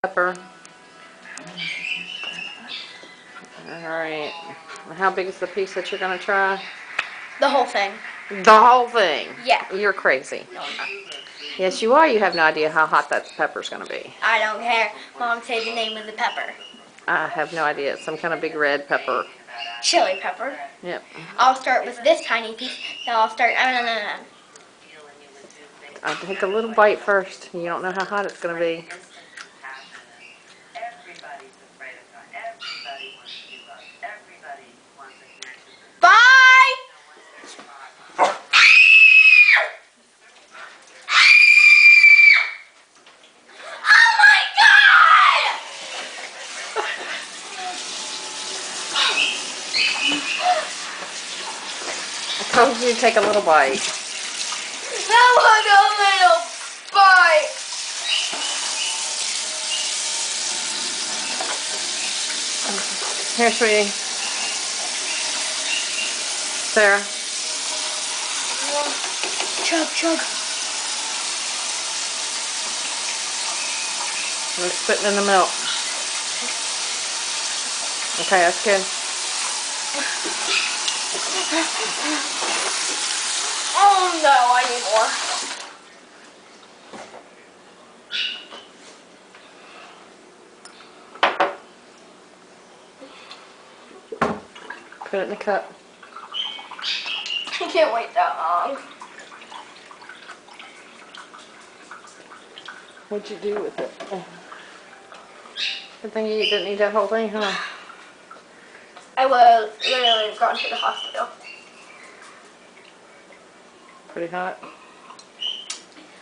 Pepper. Alright. How big is the piece that you're going to try? The whole thing. The whole thing? Yeah. You're crazy. No, I'm not. Yes, you are. You have no idea how hot that pepper's going to be. I don't care. Mom, say the name of the pepper. I have no idea. It's some kind of big red pepper. Chili pepper. Yep. I'll start with this tiny piece. Then I'll start. I'll take a little bite first. You don't know how hot it's going to be. Bye! Oh my God! I told you to take a little bite. That was a little bite. Here, sweetie. Sarah. Chug, chug. We're spitting in the milk. Okay, that's good. Oh no, I need more. Put it in the cup. I can't wait that long. What'd you do with it? Oh. Good thing you didn't eat that whole thing, huh? I will literally have gone to the hospital. Pretty hot.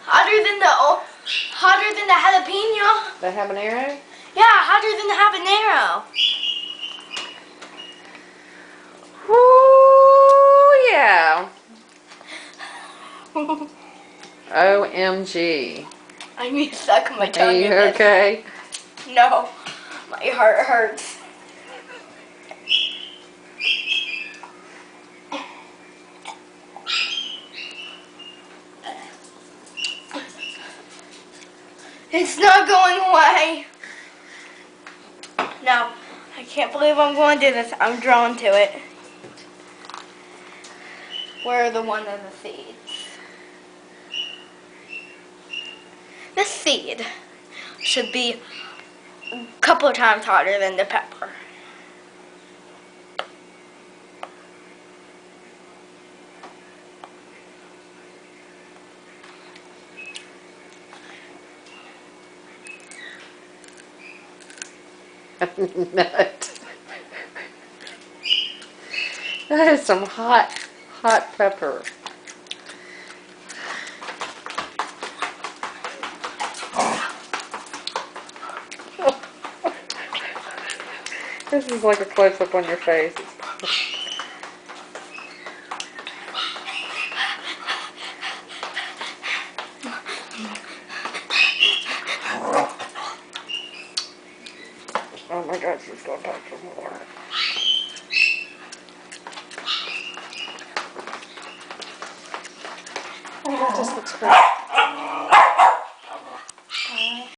Hotter than the jalapeno. The habanero? Yeah, hotter than the habanero. Woo, yeah. OMG. I need to suck my tongue Are you in this. okay? No, my heart hurts. It's not going away. No, I can't believe I'm going to do this. I'm drawn to it. Where are the one of the seeds? The seed should be a couple of times hotter than the pepper. Nut. That is some hot pepper. This is like a close-up on your face. Oh my God, she's gonna touch some more. Oh, that just looks great.